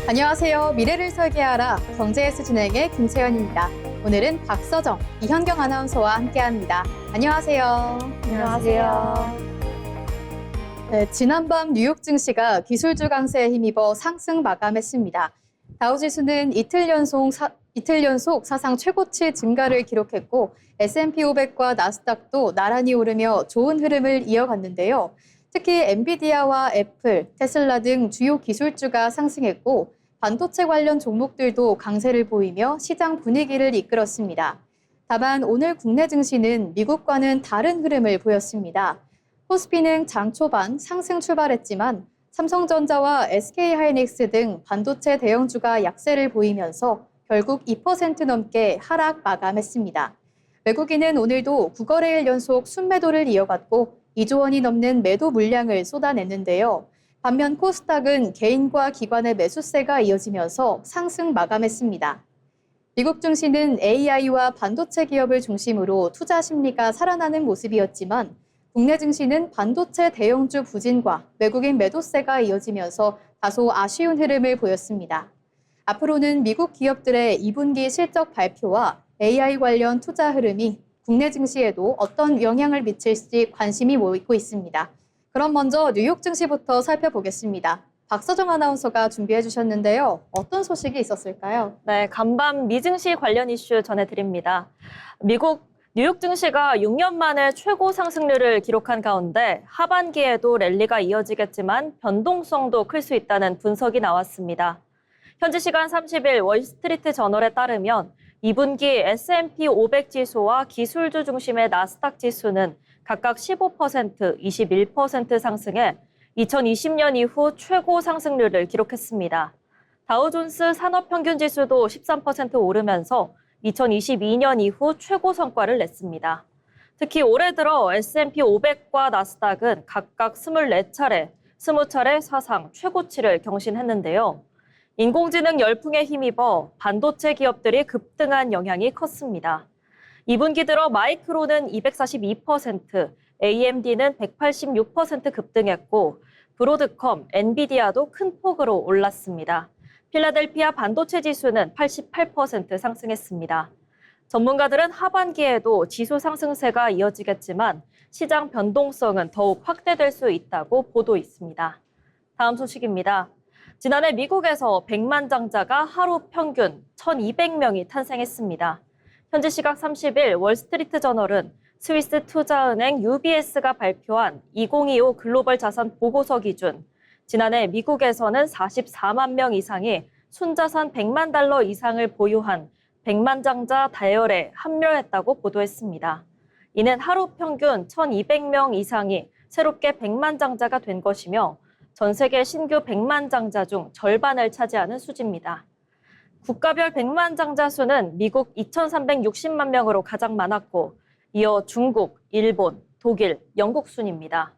안녕하세요. 미래를 설계하라 경제에서 진행의 김채연입니다. 오늘은 박서정, 이현경 아나운서와 함께합니다. 안녕하세요. 안녕하세요. 네, 지난밤 뉴욕 증시가 기술주 강세에 힘입어 상승 마감했습니다. 다우지수는 이틀 연속 사상 최고치 증가를 기록했고 S&P 500과 나스닥도 나란히 오르며 좋은 흐름을 이어갔는데요. 특히 엔비디아와 애플, 테슬라 등 주요 기술주가 상승했고 반도체 관련 종목들도 강세를 보이며 시장 분위기를 이끌었습니다. 다만 오늘 국내 증시는 미국과는 다른 흐름을 보였습니다. 코스피는 장 초반 상승 출발했지만 삼성전자와 SK하이닉스 등 반도체 대형주가 약세를 보이면서 결국 2% 넘게 하락 마감했습니다. 외국인은 오늘도 9거래일 연속 순매도를 이어갔고 2조 원이 넘는 매도 물량을 쏟아냈는데요. 반면 코스닥은 개인과 기관의 매수세가 이어지면서 상승 마감했습니다. 미국 증시는 AI와 반도체 기업을 중심으로 투자 심리가 살아나는 모습이었지만 국내 증시는 반도체 대형주 부진과 외국인 매도세가 이어지면서 다소 아쉬운 흐름을 보였습니다. 앞으로는 미국 기업들의 2분기 실적 발표와 AI 관련 투자 흐름이 국내 증시에도 어떤 영향을 미칠지 관심이 모이고 있습니다. 그럼 먼저 뉴욕 증시부터 살펴보겠습니다. 박서정 아나운서가 준비해 주셨는데요. 어떤 소식이 있었을까요? 네, 간밤 미증시 관련 이슈 전해드립니다. 미국 뉴욕 증시가 6년 만에 최고 상승률을 기록한 가운데 하반기에도 랠리가 이어지겠지만 변동성도 클 수 있다는 분석이 나왔습니다. 현지 시간 30일 월스트리트 저널에 따르면 2분기 S&P 500 지수와 기술주 중심의 나스닥 지수는 각각 15%, 21% 상승해 2020년 이후 최고 상승률을 기록했습니다. 다우존스 산업평균지수도 13% 오르면서 2022년 이후 최고 성과를 냈습니다. 특히 올해 들어 S&P 500과 나스닥은 각각 24차례, 20차례 사상 최고치를 경신했는데요. 인공지능 열풍에 힘입어 반도체 기업들이 급등한 영향이 컸습니다. 2분기 들어 마이크론은 242%, AMD는 186% 급등했고 브로드컴, 엔비디아도 큰 폭으로 올랐습니다. 필라델피아 반도체 지수는 88% 상승했습니다. 전문가들은 하반기에도 지수 상승세가 이어지겠지만 시장 변동성은 더욱 확대될 수 있다고 보도 있습니다. 다음 소식입니다. 지난해 미국에서 백만장자가 하루 평균 1,200명이 탄생했습니다. 현지 시각 30일 월스트리트 저널은 스위스 투자은행 UBS가 발표한 2025 글로벌 자산 보고서 기준 지난해 미국에서는 44만 명 이상이 순자산 100만 달러 이상을 보유한 백만장자 다열에 합류했다고 보도했습니다. 이는 하루 평균 1,200명 이상이 새롭게 백만장자가 된 것이며 전 세계 신규 백만장자 중 절반을 차지하는 수치입니다. 국가별 백만장자 수는 미국 2,360만 명으로 가장 많았고 이어 중국, 일본, 독일, 영국 순입니다.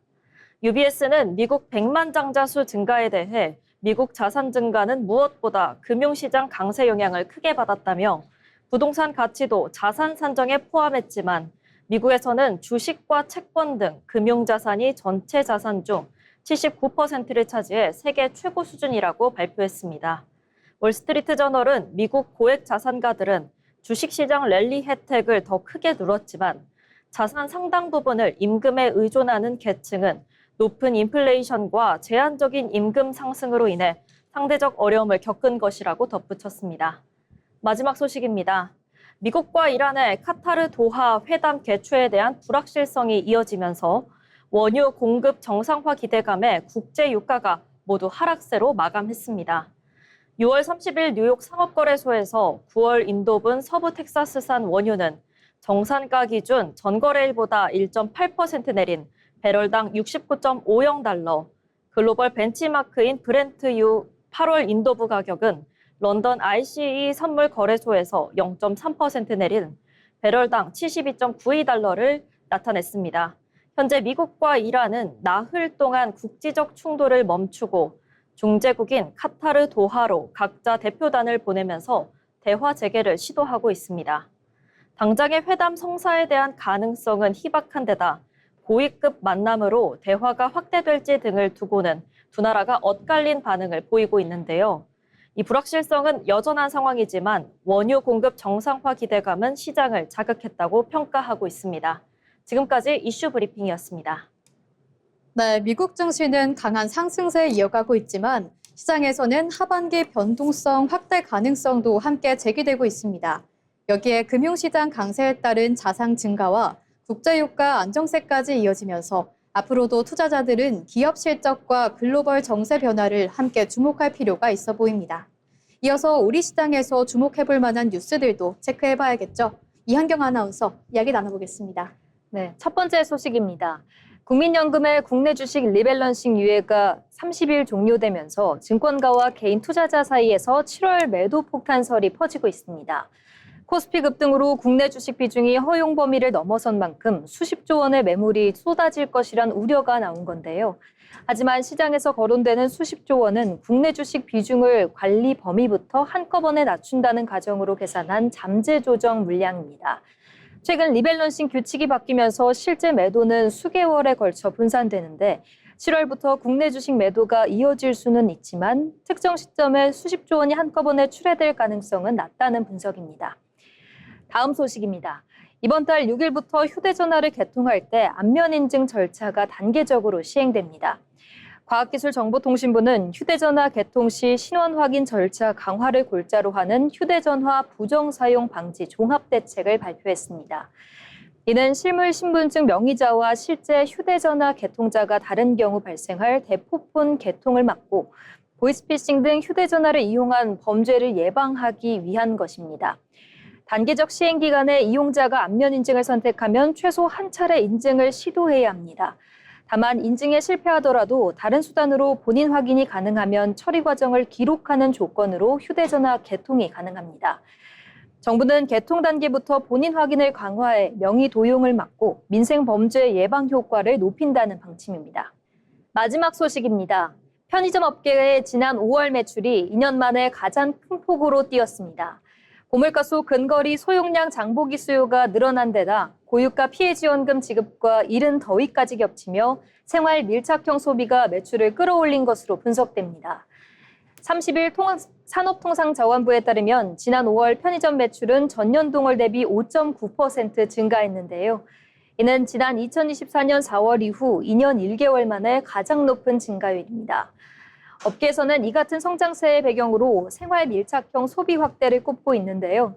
UBS는 미국 백만장자 수 증가에 대해 미국 자산 증가는 무엇보다 금융시장 강세 영향을 크게 받았다며 부동산 가치도 자산 산정에 포함했지만 미국에서는 주식과 채권 등 금융자산이 전체 자산 중 79%를 차지해 세계 최고 수준이라고 발표했습니다. 월스트리트 저널은 미국 고액 자산가들은 주식시장 랠리 혜택을 더 크게 누렸지만 자산 상당 부분을 임금에 의존하는 계층은 높은 인플레이션과 제한적인 임금 상승으로 인해 상대적 어려움을 겪은 것이라고 덧붙였습니다. 마지막 소식입니다. 미국과 이란의 카타르 도하 회담 개최에 대한 불확실성이 이어지면서 원유 공급 정상화 기대감에 국제 유가가 모두 하락세로 마감했습니다. 6월 30일 뉴욕 상업거래소에서 9월 인도분 서부 텍사스산 원유는 정산가 기준 전거래일보다 1.8% 내린 배럴당 69.50달러, 글로벌 벤치마크인 브렌트유 8월 인도부 가격은 런던 ICE 선물 거래소에서 0.3% 내린 배럴당 72.92달러를 나타냈습니다. 현재 미국과 이란은 나흘 동안 국지적 충돌을 멈추고 중재국인 카타르 도하로 각자 대표단을 보내면서 대화 재개를 시도하고 있습니다. 당장의 회담 성사에 대한 가능성은 희박한 데다 고위급 만남으로 대화가 확대될지 등을 두고는 두 나라가 엇갈린 반응을 보이고 있는데요. 이 불확실성은 여전한 상황이지만 원유 공급 정상화 기대감은 시장을 자극했다고 평가하고 있습니다. 지금까지 이슈 브리핑이었습니다. 네, 미국 증시는 강한 상승세 이어가고 있지만 시장에서는 하반기 변동성 확대 가능성도 함께 제기되고 있습니다. 여기에 금융시장 강세에 따른 자산 증가와 국제유가 안정세까지 이어지면서 앞으로도 투자자들은 기업 실적과 글로벌 정세 변화를 함께 주목할 필요가 있어 보입니다. 이어서 우리 시장에서 주목해볼 만한 뉴스들도 체크해봐야겠죠. 이한경 아나운서 이야기 나눠보겠습니다. 네, 첫 번째 소식입니다. 국민연금의 국내 주식 리밸런싱 유예가 30일 종료되면서 증권가와 개인 투자자 사이에서 7월 매도 폭탄설이 퍼지고 있습니다. 코스피 급등으로 국내 주식 비중이 허용 범위를 넘어선 만큼 수십조 원의 매물이 쏟아질 것이란 우려가 나온 건데요. 하지만 시장에서 거론되는 수십조 원은 국내 주식 비중을 관리 범위부터 한꺼번에 낮춘다는 가정으로 계산한 잠재 조정 물량입니다. 최근 리밸런싱 규칙이 바뀌면서 실제 매도는 수개월에 걸쳐 분산되는데 7월부터 국내 주식 매도가 이어질 수는 있지만 특정 시점에 수십조 원이 한꺼번에 출회될 가능성은 낮다는 분석입니다. 다음 소식입니다. 이번 달 6일부터 휴대전화를 개통할 때 안면 인증 절차가 단계적으로 시행됩니다. 과학기술정보통신부는 휴대전화 개통 시 신원 확인 절차 강화를 골자로 하는 휴대전화 부정사용 방지 종합대책을 발표했습니다. 이는 실물 신분증 명의자와 실제 휴대전화 개통자가 다른 경우 발생할 대포폰 개통을 막고 보이스피싱 등 휴대전화를 이용한 범죄를 예방하기 위한 것입니다. 단계적 시행 기간에 이용자가 안면 인증을 선택하면 최소 한 차례 인증을 시도해야 합니다. 다만 인증에 실패하더라도 다른 수단으로 본인 확인이 가능하면 처리 과정을 기록하는 조건으로 휴대전화 개통이 가능합니다. 정부는 개통 단계부터 본인 확인을 강화해 명의 도용을 막고 민생 범죄 예방 효과를 높인다는 방침입니다. 마지막 소식입니다. 편의점 업계의 지난 5월 매출이 2년 만에 가장 큰 폭으로 뛰었습니다. 고물가 속 근거리 소용량 장보기 수요가 늘어난 데다 고유가 피해 지원금 지급과 이른 더위까지 겹치며 생활 밀착형 소비가 매출을 끌어올린 것으로 분석됩니다. 30일 산업통상자원부에 따르면 지난 5월 편의점 매출은 전년 동월 대비 5.9% 증가했는데요. 이는 지난 2024년 4월 이후 2년 1개월 만에 가장 높은 증가율입니다. 업계에서는 이 같은 성장세의 배경으로 생활 밀착형 소비 확대를 꼽고 있는데요.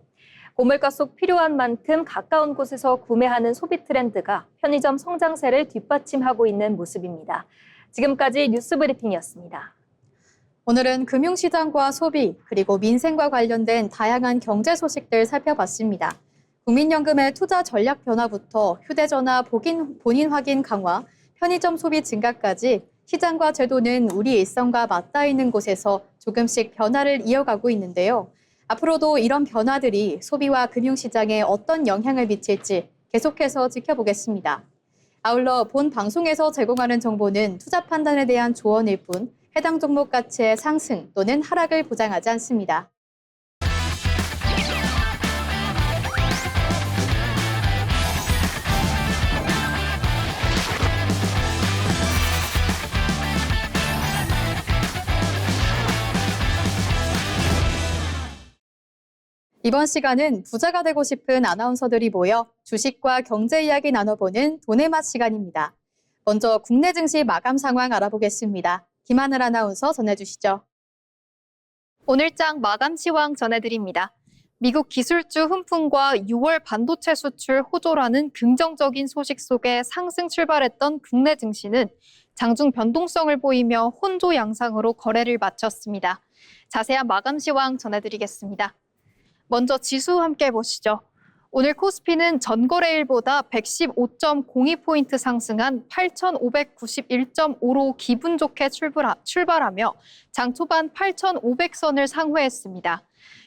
고물가 속 필요한 만큼 가까운 곳에서 구매하는 소비 트렌드가 편의점 성장세를 뒷받침하고 있는 모습입니다. 지금까지 뉴스 브리핑이었습니다. 오늘은 금융시장과 소비, 그리고 민생과 관련된 다양한 경제 소식들 살펴봤습니다. 국민연금의 투자 전략 변화부터 휴대전화 본인 확인 강화, 편의점 소비 증가까지 시장과 제도는 우리 일상과 맞닿아 있는 곳에서 조금씩 변화를 이어가고 있는데요. 앞으로도 이런 변화들이 소비와 금융시장에 어떤 영향을 미칠지 계속해서 지켜보겠습니다. 아울러 본 방송에서 제공하는 정보는 투자 판단에 대한 조언일 뿐 해당 종목 가치의 상승 또는 하락을 보장하지 않습니다. 이번 시간은 부자가 되고 싶은 아나운서들이 모여 주식과 경제 이야기 나눠보는 돈의 맛 시간입니다. 먼저 국내 증시 마감 상황 알아보겠습니다. 김하늘 아나운서 전해주시죠. 오늘장 마감 시황 전해드립니다. 미국 기술주 훈풍과 6월 반도체 수출 호조라는 긍정적인 소식 속에 상승 출발했던 국내 증시는 장중 변동성을 보이며 혼조 양상으로 거래를 마쳤습니다. 자세한 마감 시황 전해드리겠습니다. 먼저 지수 함께 보시죠. 오늘 코스피는 전거래일보다 115.02포인트 상승한 8,591.5로 기분 좋게 출발하며 장 초반 8,500선을 상회했습니다.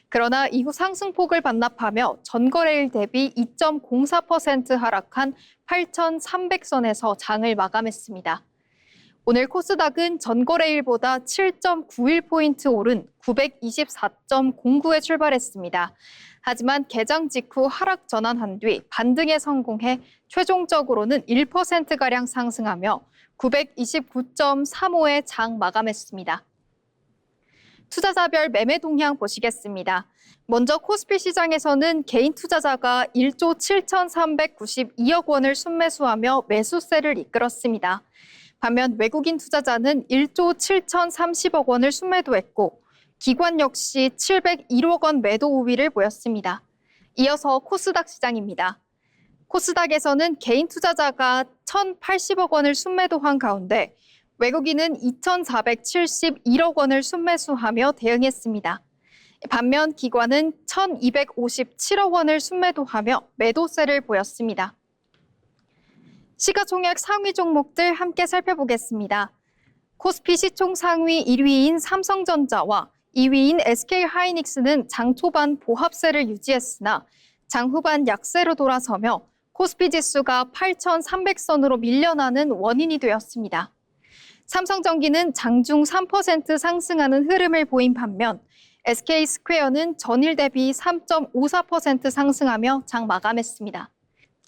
그러나 이후 상승폭을 반납하며 전거래일 대비 2.04% 하락한 8,300선에서 장을 마감했습니다. 오늘 코스닥은 전거래일보다 7.91포인트 오른 924.09에 출발했습니다. 하지만 개장 직후 하락 전환한 뒤 반등에 성공해 최종적으로는 1%가량 상승하며 929.35에 장 마감했습니다. 투자자별 매매 동향 보시겠습니다. 먼저 코스피 시장에서는 개인 투자자가 1조 7,392억 원을 순매수하며 매수세를 이끌었습니다. 반면 외국인 투자자는 1조 7,030억 원을 순매도했고 기관 역시 701억 원 매도 우위를 보였습니다. 이어서 코스닥 시장입니다. 코스닥에서는 개인 투자자가 1,080억 원을 순매도한 가운데 외국인은 2,471억 원을 순매수하며 대응했습니다. 반면 기관은 1,257억 원을 순매도하며 매도세를 보였습니다. 시가총액 상위 종목들 함께 살펴보겠습니다. 코스피 시총 상위 1위인 삼성전자와 2위인 SK하이닉스는 장 초반 보합세를 유지했으나 장 후반 약세로 돌아서며 코스피 지수가 8,300선으로 밀려나는 원인이 되었습니다. 삼성전기는 장중 3% 상승하는 흐름을 보인 반면 SK스퀘어는 전일 대비 3.54% 상승하며 장 마감했습니다.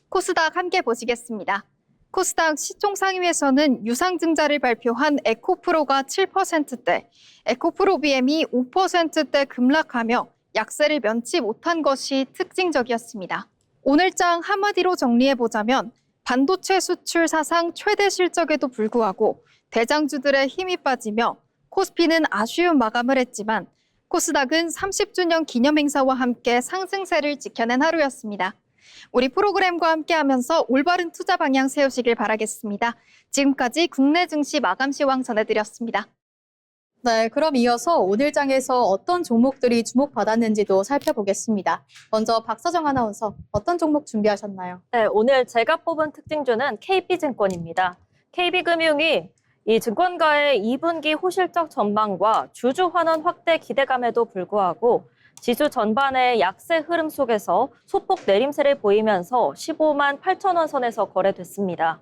코스닥 함께 보시겠습니다. 코스닥 시총 상위에서는 유상증자를 발표한 에코프로가 7%대, 에코프로비엠이 5%대 급락하며 약세를 면치 못한 것이 특징적이었습니다. 오늘장 한마디로 정리해보자면 반도체 수출 사상 최대 실적에도 불구하고 대장주들의 힘이 빠지며 코스피는 아쉬운 마감을 했지만 코스닥은 30주년 기념행사와 함께 상승세를 지켜낸 하루였습니다. 우리 프로그램과 함께하면서 올바른 투자 방향 세우시길 바라겠습니다. 지금까지 국내 증시 마감 시황 전해드렸습니다. 네, 그럼 이어서 오늘 장에서 어떤 종목들이 주목받았는지도 살펴보겠습니다. 먼저 박서정 아나운서, 어떤 종목 준비하셨나요? 네, 오늘 제가 뽑은 특징주는 KB증권입니다. KB금융이 이 증권가의 2분기 호실적 전망과 주주 환원 확대 기대감에도 불구하고 지수 전반의 약세 흐름 속에서 소폭 내림세를 보이면서 15만 8천 원 선에서 거래됐습니다.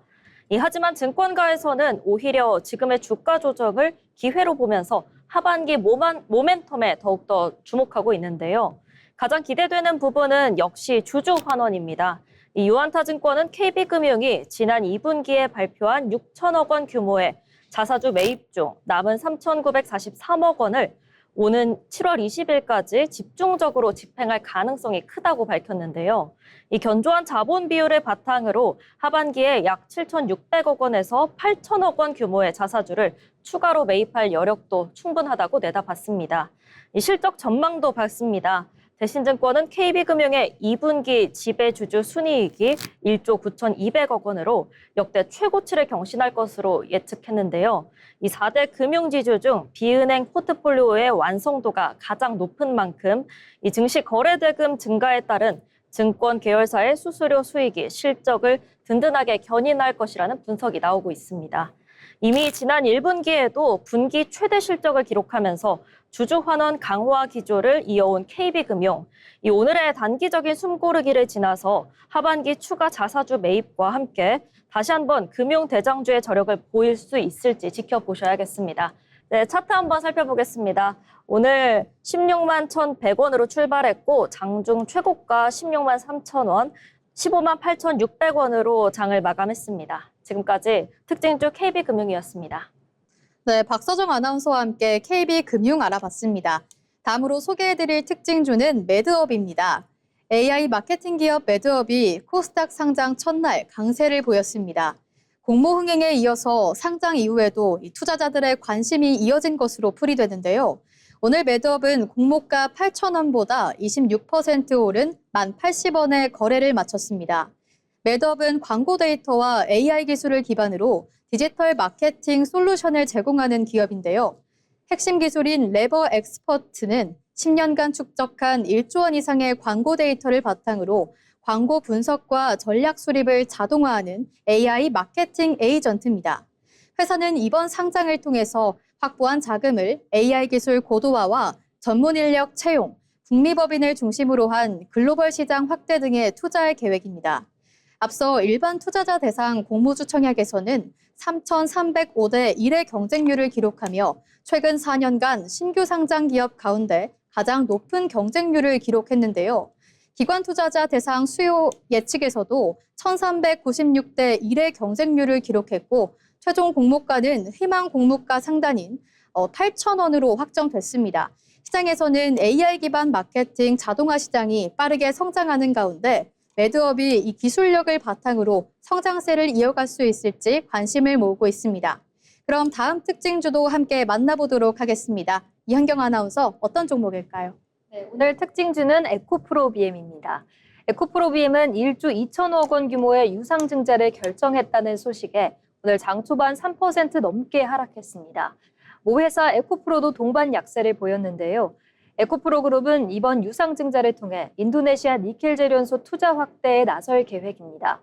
하지만 증권가에서는 오히려 지금의 주가 조정을 기회로 보면서 하반기 모멘텀에 더욱더 주목하고 있는데요. 가장 기대되는 부분은 역시 주주 환원입니다. 이 유한타증권은 KB금융이 지난 2분기에 발표한 6천억 원 규모의 자사주 매입 중 남은 3,943억 원을 오는 7월 20일까지 집중적으로 집행할 가능성이 크다고 밝혔는데요. 이 견조한 자본 비율을 바탕으로 하반기에 약 7,600억 원에서 8천억 원 규모의 자사주를 추가로 매입할 여력도 충분하다고 내다봤습니다. 이 실적 전망도 밝습니다. 대신증권은 KB금융의 2분기 지배주주 순이익이 1조 9,200억 원으로 역대 최고치를 경신할 것으로 예측했는데요. 이 4대 금융지주 중 비은행 포트폴리오의 완성도가 가장 높은 만큼 이 증시 거래대금 증가에 따른 증권 계열사의 수수료 수익이 실적을 든든하게 견인할 것이라는 분석이 나오고 있습니다. 이미 지난 1분기에도 분기 최대 실적을 기록하면서 주주 환원 강화 기조를 이어온 KB금융. 이 오늘의 단기적인 숨고르기를 지나서 하반기 추가 자사주 매입과 함께 다시 한번 금융 대장주의 저력을 보일 수 있을지 지켜보셔야겠습니다. 네, 차트 한번 살펴보겠습니다. 오늘 16만 1,100원으로 출발했고 장중 최고가 16만 3,000원, 15만 8,600원으로 장을 마감했습니다. 지금까지 특징주 KB금융이었습니다. 네, 박서정 아나운서와 함께 KB금융 알아봤습니다. 다음으로 소개해드릴 특징주는 매드업입니다. AI 마케팅 기업 매드업이 코스닥 상장 첫날 강세를 보였습니다. 공모 흥행에 이어서 상장 이후에도 투자자들의 관심이 이어진 것으로 풀이되는데요. 오늘 매드업은 공모가 8,000원보다 26% 오른 1,080원에 거래를 마쳤습니다. 매드업은 광고 데이터와 AI 기술을 기반으로 디지털 마케팅 솔루션을 제공하는 기업인데요. 핵심 기술인 레버 엑스퍼트는 10년간 축적한 1조 원 이상의 광고 데이터를 바탕으로 광고 분석과 전략 수립을 자동화하는 AI 마케팅 에이전트입니다. 회사는 이번 상장을 통해서 확보한 자금을 AI 기술 고도화와 전문 인력 채용, 북미법인을 중심으로 한 글로벌 시장 확대 등에 투자할 계획입니다. 앞서 일반 투자자 대상 공모주 청약에서는 3,305대 1의 경쟁률을 기록하며 최근 4년간 신규 상장 기업 가운데 가장 높은 경쟁률을 기록했는데요. 기관 투자자 대상 수요 예측에서도 1,396대 1의 경쟁률을 기록했고 최종 공모가는 희망 공모가 상단인 8,000원으로 확정됐습니다. 시장에서는 AI 기반 마케팅 자동화 시장이 빠르게 성장하는 가운데 매드업이 이 기술력을 바탕으로 성장세를 이어갈 수 있을지 관심을 모으고 있습니다. 그럼 다음 특징주도 함께 만나보도록 하겠습니다. 이한경 아나운서, 어떤 종목일까요? 네, 오늘 특징주는 에코프로비엠입니다. 에코프로비엠은 1조 2천억 원 규모의 유상증자를 결정했다는 소식에 오늘 장 초반 3% 넘게 하락했습니다. 모 회사 에코프로도 동반 약세를 보였는데요. 에코프로 그룹은 이번 유상증자를 통해 인도네시아 니켈 재련소 투자 확대에 나설 계획입니다.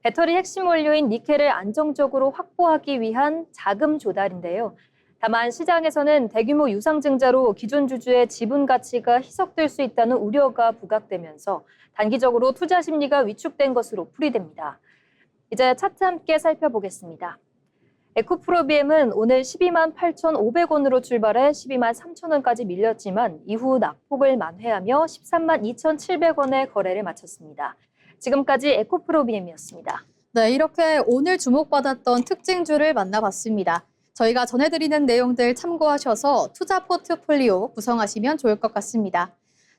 배터리 핵심 원료인 니켈을 안정적으로 확보하기 위한 자금 조달인데요. 다만 시장에서는 대규모 유상증자로 기존 주주의 지분 가치가 희석될 수 있다는 우려가 부각되면서 단기적으로 투자 심리가 위축된 것으로 풀이됩니다. 이제 차트 함께 살펴보겠습니다. 에코프로비엠은 오늘 12만 8,500원으로 출발해 12만 3천원까지 밀렸지만 이후 낙폭을 만회하며 13만 2,700원에 거래를 마쳤습니다. 지금까지 에코프로비엠이었습니다. 네, 이렇게 오늘 주목받았던 특징주를 만나봤습니다. 저희가 전해드리는 내용들 참고하셔서 투자 포트폴리오 구성하시면 좋을 것 같습니다.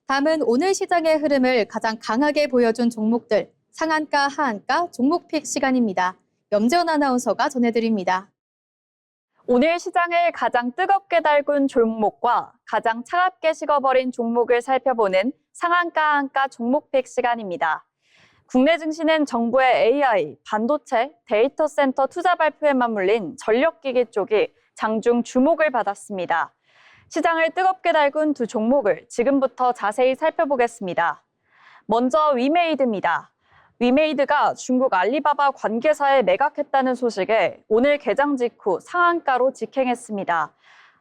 다음은 오늘 시장의 흐름을 가장 강하게 보여준 종목들, 상한가, 하한가, 종목픽 시간입니다. 염재원 아나운서가 전해드립니다. 오늘 시장을 가장 뜨겁게 달군 종목과 가장 차갑게 식어버린 종목을 살펴보는 상한가, 하한가 종목픽 시간입니다. 국내 증시는 정부의 AI, 반도체, 데이터 센터 투자 발표에 맞물린 전력기기 쪽이 장중 주목을 받았습니다. 시장을 뜨겁게 달군 두 종목을 지금부터 자세히 살펴보겠습니다. 먼저 위메이드입니다. 위메이드가 중국 알리바바 관계사에 매각했다는 소식에 오늘 개장 직후 상한가로 직행했습니다.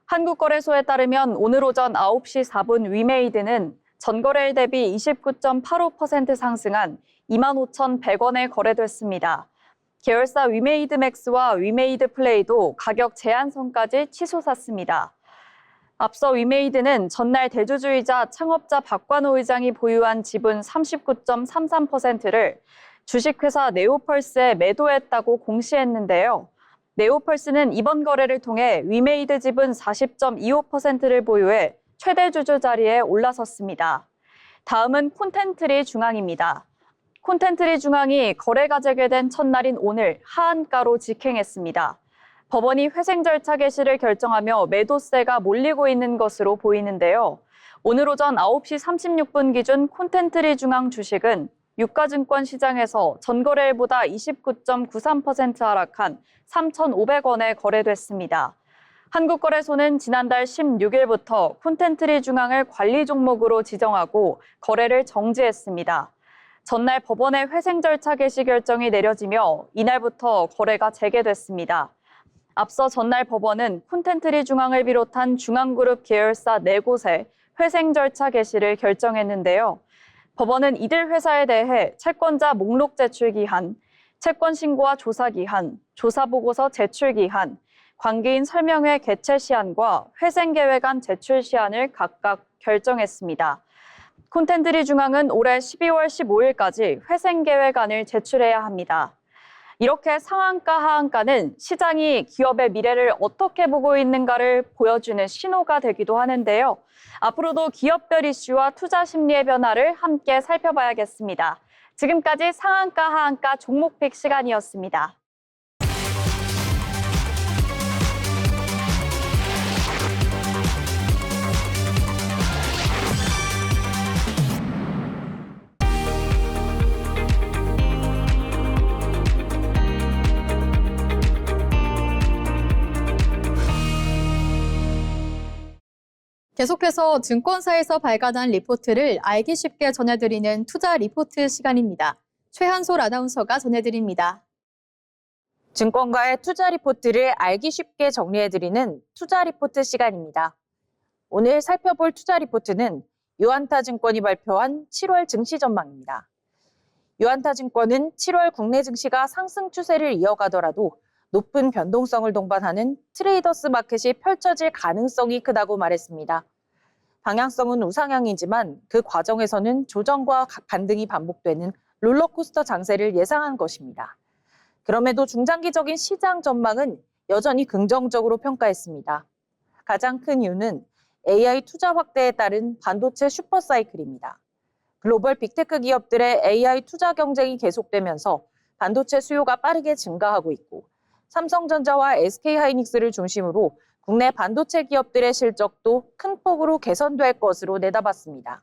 한국거래소에 따르면 오늘 오전 9시 4분 위메이드는 전거래일 대비 29.85% 상승한 25,100원에 거래됐습니다. 계열사 위메이드맥스와 위메이드플레이도 가격 제한선까지 치솟았습니다. 앞서 위메이드는 전날 대주주이자 창업자 박관호 의장이 보유한 지분 39.33%를 주식회사 네오펄스에 매도했다고 공시했는데요. 네오펄스는 이번 거래를 통해 위메이드 지분 40.25%를 보유해 최대 주주 자리에 올라섰습니다. 다음은 콘텐트리 중앙입니다. 콘텐트리 중앙이 거래가 재개된 첫날인 오늘 하한가로 직행했습니다. 법원이 회생 절차 개시를 결정하며 매도세가 몰리고 있는 것으로 보이는데요. 오늘 오전 9시 36분 기준 콘텐트리 중앙 주식은 유가증권 시장에서 전거래일보다 29.93% 하락한 3,500원에 거래됐습니다. 한국거래소는 지난달 16일부터 콘텐트리 중앙을 관리 종목으로 지정하고 거래를 정지했습니다. 전날 법원의 회생 절차 개시 결정이 내려지며 이날부터 거래가 재개됐습니다. 앞서 전날 법원은 콘텐트리 중앙을 비롯한 중앙그룹 계열사 4곳의 회생 절차 개시를 결정했는데요. 법원은 이들 회사에 대해 채권자 목록 제출 기한, 채권 신고와 조사 기한, 조사 보고서 제출 기한, 관계인 설명회 개최 시한과 회생 계획안 제출 시한을 각각 결정했습니다. 콘텐트리 중앙은 올해 12월 15일까지 회생 계획안을 제출해야 합니다. 이렇게 상한가, 하한가는 시장이 기업의 미래를 어떻게 보고 있는가를 보여주는 신호가 되기도 하는데요. 앞으로도 기업별 이슈와 투자 심리의 변화를 함께 살펴봐야겠습니다. 지금까지 상한가, 하한가 종목픽 시간이었습니다. 계속해서 증권사에서 발간한 리포트를 알기 쉽게 전해드리는 투자 리포트 시간입니다. 최한솔 아나운서가 전해드립니다. 증권가의 투자 리포트를 알기 쉽게 정리해드리는 투자 리포트 시간입니다. 오늘 살펴볼 투자 리포트는 유안타증권이 발표한 7월 증시 전망입니다. 유안타증권은 7월 국내 증시가 상승 추세를 이어가더라도 높은 변동성을 동반하는 트레이더스 마켓이 펼쳐질 가능성이 크다고 말했습니다. 방향성은 우상향이지만 그 과정에서는 조정과 반등이 반복되는 롤러코스터 장세를 예상한 것입니다. 그럼에도 중장기적인 시장 전망은 여전히 긍정적으로 평가했습니다. 가장 큰 이유는 AI 투자 확대에 따른 반도체 슈퍼사이클입니다. 글로벌 빅테크 기업들의 AI 투자 경쟁이 계속되면서 반도체 수요가 빠르게 증가하고 있고 삼성전자와 SK하이닉스를 중심으로 국내 반도체 기업들의 실적도 큰 폭으로 개선될 것으로 내다봤습니다.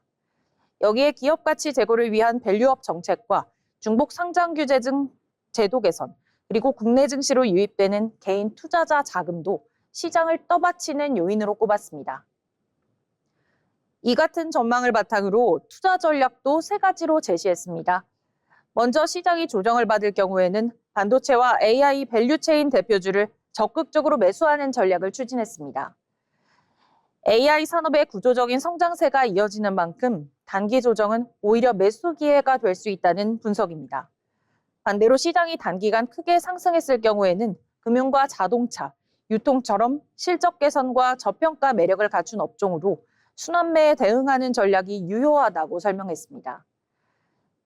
여기에 기업 가치 제고를 위한 밸류업 정책과 중복 상장 규제 등 제도 개선, 그리고 국내 증시로 유입되는 개인 투자자 자금도 시장을 떠받치는 요인으로 꼽았습니다. 이 같은 전망을 바탕으로 투자 전략도 세 가지로 제시했습니다. 먼저 시장이 조정을 받을 경우에는 반도체와 AI 밸류체인 대표주를 적극적으로 매수하는 전략을 추진했습니다. AI 산업의 구조적인 성장세가 이어지는 만큼 단기 조정은 오히려 매수 기회가 될 수 있다는 분석입니다. 반대로 시장이 단기간 크게 상승했을 경우에는 금융과 자동차, 유통처럼 실적 개선과 저평가 매력을 갖춘 업종으로 순환매에 대응하는 전략이 유효하다고 설명했습니다.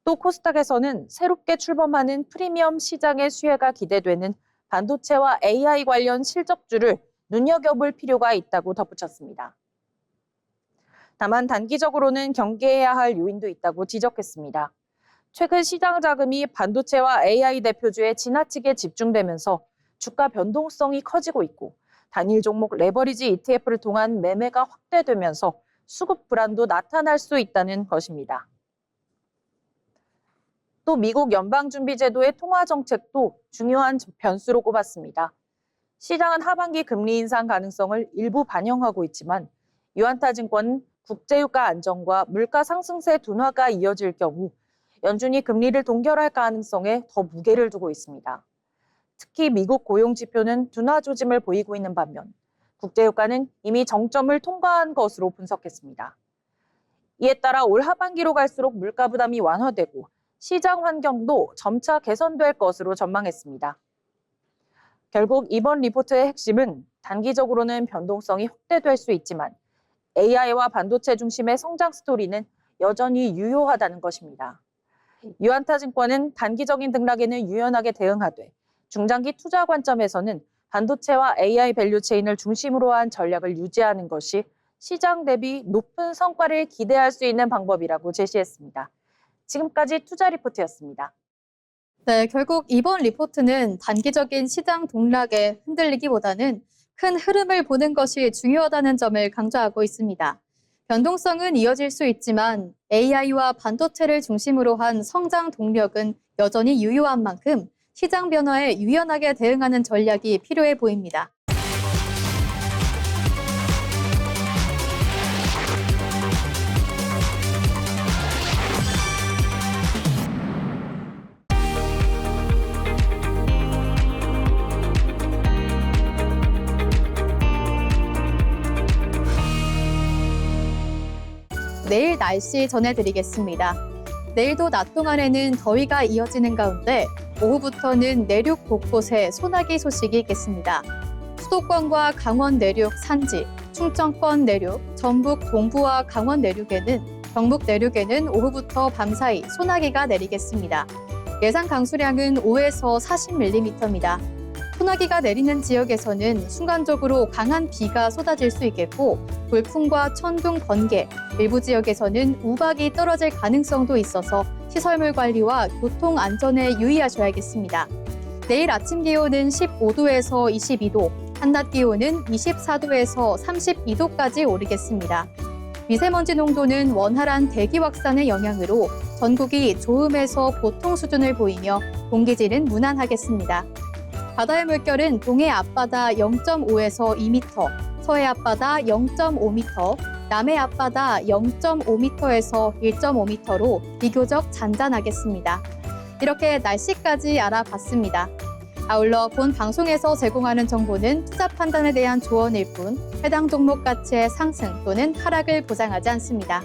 또 코스닥에서는 새롭게 출범하는 프리미엄 시장의 수혜가 기대되는 반도체와 AI 관련 실적주를 눈여겨볼 필요가 있다고 덧붙였습니다. 다만 단기적으로는 경계해야 할 요인도 있다고 지적했습니다. 최근 시장 자금이 반도체와 AI 대표주에 지나치게 집중되면서 주가 변동성이 커지고 있고 단일 종목 레버리지 ETF를 통한 매매가 확대되면서 수급 불안도 나타날 수 있다는 것입니다. 또 미국 연방준비제도의 통화 정책도 중요한 변수로 꼽았습니다. 시장은 하반기 금리 인상 가능성을 일부 반영하고 있지만 유안타 증권은 국제유가 안정과 물가 상승세 둔화가 이어질 경우 연준이 금리를 동결할 가능성에 더 무게를 두고 있습니다. 특히 미국 고용 지표는 둔화 조짐을 보이고 있는 반면 국제유가는 이미 정점을 통과한 것으로 분석했습니다. 이에 따라 올 하반기로 갈수록 물가 부담이 완화되고 시장 환경도 점차 개선될 것으로 전망했습니다. 결국 이번 리포트의 핵심은 단기적으로는 변동성이 확대될 수 있지만 AI와 반도체 중심의 성장 스토리는 여전히 유효하다는 것입니다. 유안타 증권은 단기적인 등락에는 유연하게 대응하되 중장기 투자 관점에서는 반도체와 AI 밸류체인을 중심으로 한 전략을 유지하는 것이 시장 대비 높은 성과를 기대할 수 있는 방법이라고 제시했습니다. 지금까지 투자 리포트였습니다. 네, 결국 이번 리포트는 단기적인 시장 동락에 흔들리기보다는 큰 흐름을 보는 것이 중요하다는 점을 강조하고 있습니다. 변동성은 이어질 수 있지만 AI와 반도체를 중심으로 한 성장 동력은 여전히 유효한 만큼 시장 변화에 유연하게 대응하는 전략이 필요해 보입니다. 내일 날씨 전해드리겠습니다. 내일도 낮 동안에는 더위가 이어지는 가운데 오후부터는 내륙 곳곳에 소나기 소식이 있겠습니다. 수도권과 강원 내륙 산지, 충청권 내륙, 전북 동부와 강원 내륙에는 경북 내륙에는 오후부터 밤사이 소나기가 내리겠습니다. 예상 강수량은 5에서 40mm입니다. 소나기가 내리는 지역에서는 순간적으로 강한 비가 쏟아질 수 있겠고 돌풍과 천둥, 번개, 일부 지역에서는 우박이 떨어질 가능성도 있어서 시설물 관리와 교통 안전에 유의하셔야겠습니다. 내일 아침 기온은 15도에서 22도, 한낮 기온은 24도에서 32도까지 오르겠습니다. 미세먼지 농도는 원활한 대기 확산의 영향으로 전국이 좋음에서 보통 수준을 보이며 공기질은 무난하겠습니다. 바다의 물결은 동해 앞바다 0.5에서 2m, 서해 앞바다 0.5m, 남해 앞바다 0.5m에서 1.5m로 비교적 잔잔하겠습니다. 이렇게 날씨까지 알아봤습니다. 아울러 본 방송에서 제공하는 정보는 투자 판단에 대한 조언일 뿐 해당 종목 가치의 상승 또는 하락을 보장하지 않습니다.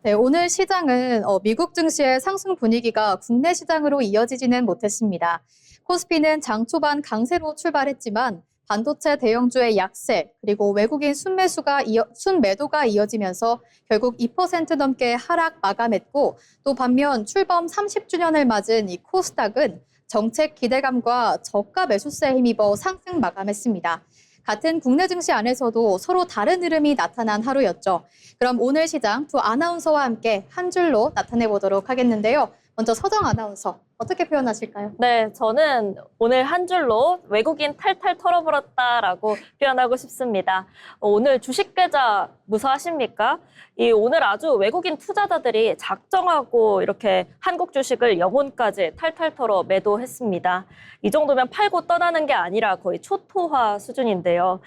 네, 오늘 시장은 미국 증시의 상승 분위기가 국내 시장으로 이어지지는 못했습니다. 코스피는 장 초반 강세로 출발했지만 반도체 대형주의 약세, 그리고 외국인 순매도가 이어지면서 결국 2% 넘게 하락 마감했고, 또 반면 출범 30주년을 맞은 이 코스닥은 정책 기대감과 저가 매수세에 힘입어 상승 마감했습니다. 같은 국내 증시 안에서도 서로 다른 흐름이 나타난 하루였죠. 그럼 오늘 시장 두 아나운서와 함께 한 줄로 나타내 보도록 하겠는데요. 먼저 서정 아나운서, 어떻게 표현하실까요? 네, 저는 오늘 한 줄로 외국인 탈탈 털어버렸다라고 표현하고 싶습니다. 오늘 주식 계좌 무사하십니까? 오늘 아주 외국인 투자자들이 작정하고 이렇게 한국 주식을 영혼까지 탈탈 털어 매도했습니다. 이 정도면 팔고 떠나는 게 아니라 거의 초토화 수준인데요.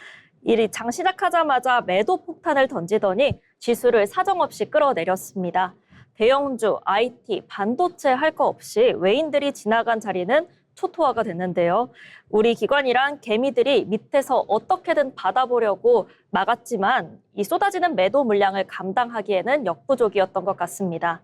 장 시작하자마자 매도 폭탄을 던지더니 지수를 사정없이 끌어내렸습니다. 대형주, IT, 반도체 할 거 없이 외인들이 지나간 자리는 초토화가 됐는데요. 우리 기관이란 개미들이 밑에서 어떻게든 받아보려고 막았지만 이 쏟아지는 매도 물량을 감당하기에는 역부족이었던 것 같습니다.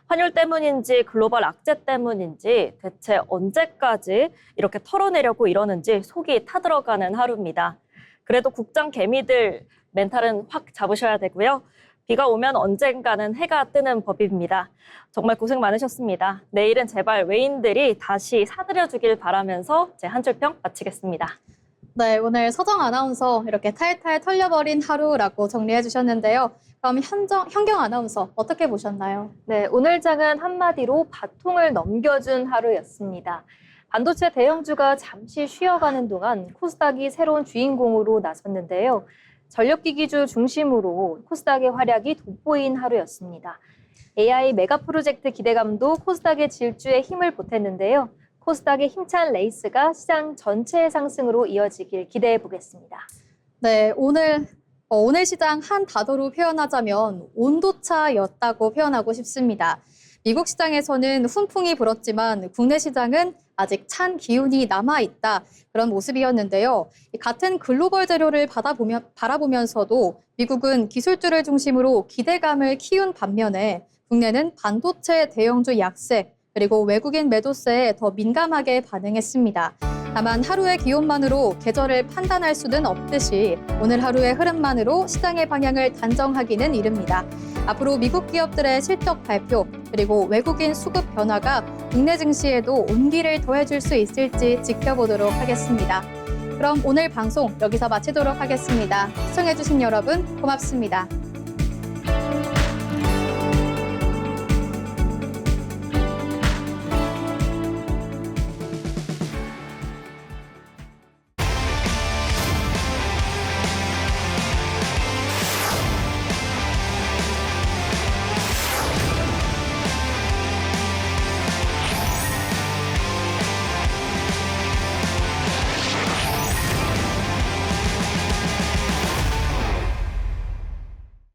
환율 때문인지 글로벌 악재 때문인지 대체 언제까지 이렇게 털어내려고 이러는지 속이 타들어가는 하루입니다. 그래도 국장 개미들 멘탈은 확 잡으셔야 되고요. 비가 오면 언젠가는 해가 뜨는 법입니다. 정말 고생 많으셨습니다. 내일은 제발 외인들이 다시 사들여주길 바라면서 제 한 줄평 마치겠습니다. 네, 오늘 서정 아나운서 이렇게 탈탈 털려버린 하루라고 정리해 주셨는데요. 그럼 현경 아나운서 어떻게 보셨나요? 네, 오늘 장은 한마디로 바통을 넘겨준 하루였습니다. 반도체 대형주가 잠시 쉬어가는 동안 코스닥이 새로운 주인공으로 나섰는데요. 전력기기주 중심으로 코스닥의 활약이 돋보인 하루였습니다. AI 메가 프로젝트 기대감도 코스닥의 질주에 힘을 보탰는데요. 코스닥의 힘찬 레이스가 시장 전체의 상승으로 이어지길 기대해 보겠습니다. 네, 오늘 시장 한 단어로 표현하자면 온도차였다고 표현하고 싶습니다. 미국 시장에서는 훈풍이 불었지만 국내 시장은 아직 찬 기운이 남아있다, 그런 모습이었는데요. 같은 글로벌 재료를 바라보면서도 미국은 기술주를 중심으로 기대감을 키운 반면에 국내는 반도체 대형주 약세, 그리고 외국인 매도세에 더 민감하게 반응했습니다. 다만 하루의 기온만으로 계절을 판단할 수는 없듯이 오늘 하루의 흐름만으로 시장의 방향을 단정하기는 이릅니다. 앞으로 미국 기업들의 실적 발표, 그리고 외국인 수급 변화가 국내 증시에도 온기를 더해줄 수 있을지 지켜보도록 하겠습니다. 그럼 오늘 방송 여기서 마치도록 하겠습니다. 시청해주신 여러분 고맙습니다.